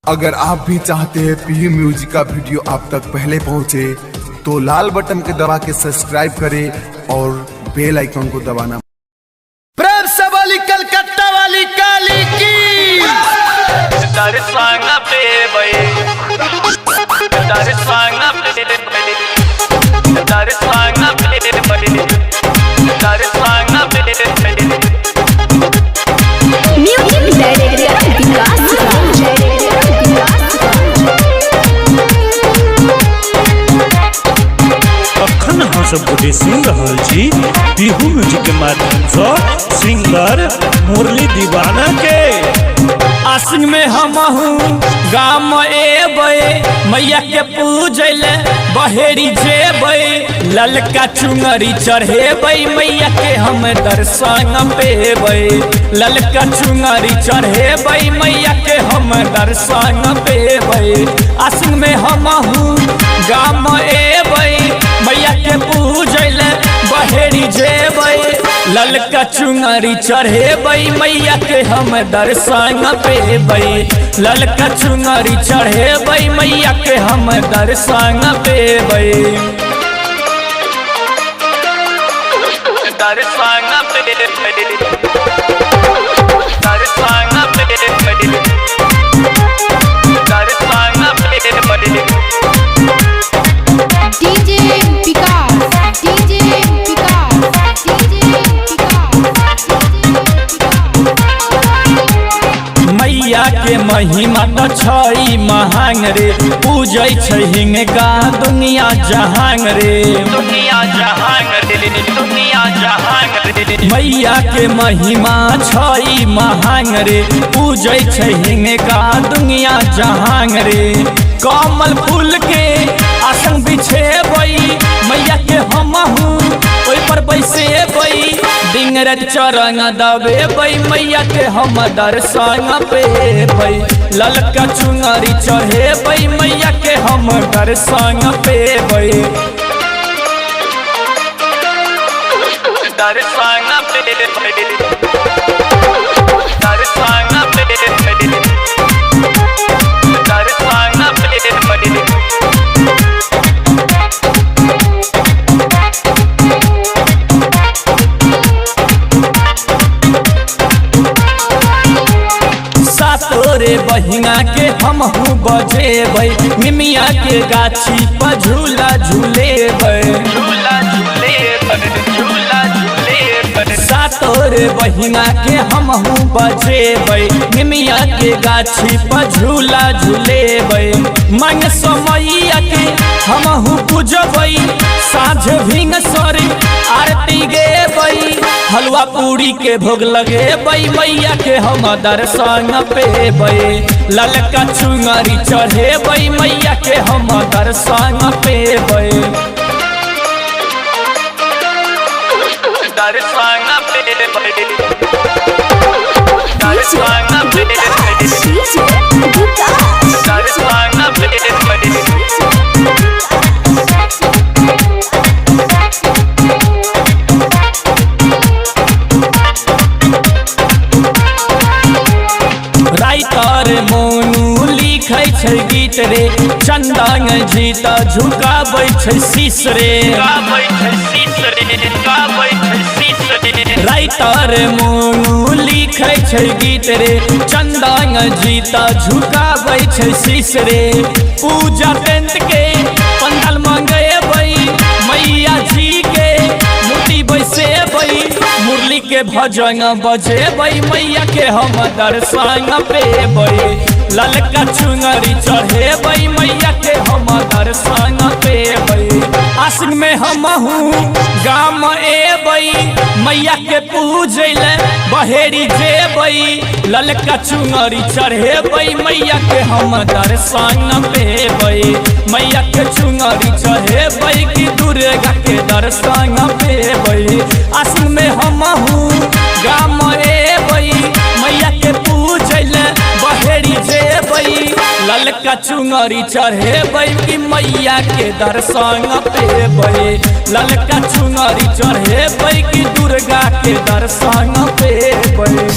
अगर आप भी चाहते हैं पीयू म्यूजिक का वीडियो आप तक पहले पहुंचे तो लाल बटन के दबा के सब्सक्राइब करें और बेल आइकन को दबाना। प्रेम से वाली कलकत्ता वाली काली की दर्शन पे बई दर्शन पे दर्शन पे बई दर्शन पे म्यूजिक डायरेक्टर विकास अखन हम सब गोटे सुन रहल छी पीयू म्यूजिक के माध्यम से सिंगर मुरली दीवाना के आसिन में हमहू गाम एबे मैया के पूजले बहेरी जेबे ललका चुनरी चढ़ेबे मैया के हम दर्शन पेबे ललका चुनरी चढ़ेबे मैया के हम दर्शन पेबे आसिन में हमहू गाम एबे मैया के पूजले बहेरी जेबे ललका चुनरी चढ़ेबे मैया के हम दर्शन पेबे ललका चुनरी चढ़ेबे मैया के हम दर्शन पेबे दर्शन पे दर्शन पे दर्शन पे डीजे विकास डीजे विकास डीजे मैया के महिमा तो छई महांग रे पूजै छै हिंगा दुनिया जहांग रे दुनिया जहांग दुनिया जहांग मैया के महिमा छई महांग रे पूजै छै हिंगा दुनिया जहांग रे कमल फूल के आसन बिछेबै मैया के हमहू ओइ पर बैसेबै दिन रात चरण दबेबै मैया के हम दर्शन पेबै ललका चुनरी चढ़ेबै मैया के हम दर्शन पेबै दर्शन पे दर्शन पे दर्शन पे सातोरे बहिना के हमहू बजेबै निमिया के गाछी पर झूला झूलेबै झूला झूले झूला झूले सातोरे बहिना के हमहू बजेबै निमिया के गाछी पर झूला झूलेबै मन समैया के हमहू पूजबै साँझ भिनसर आरती गेबै हलवा पूरी के भोग लगेबै मैया के हम दर्शन पेबै ललका चुनरी चढ़ेबै मैया के हम दर्शन पेबै दर्शन पे दर्शन पे दर्शन पे राइटर मोनू लिखै छै गीत रे चंदन जी त झुकाबै छै शीश रे राइटर मोनू लिखै छै गीत रे चंदन जी त झुकाबै छै शीश रे पूजा टेंट के पंडाल मंगेबै मैया जी के मूर्ति बैसेबै मुरली के भजन बजेबै मैया के हम दर्शन पेबै ललका चुनरी चढ़ेबै मैया के हम दर्शन पेबै आसिन में हमहू गाम एबै मैया के पूजले बहेरी जेबै ललका चुनरी चढ़ेबै मैया के हम दर्शन पेबै मैया के चुनरी चढ़ेबै कि दुर्गा के दर्शन पेबै आसिन में हमहू गाम एबै मैया के पूजले बहेरी जेबै ललका चुनरी चढ़ेबै कि मैया के दर्शन पेबै ललका चुनरी चढ़ेबै कि दुर्गा के दर्शन पेबै।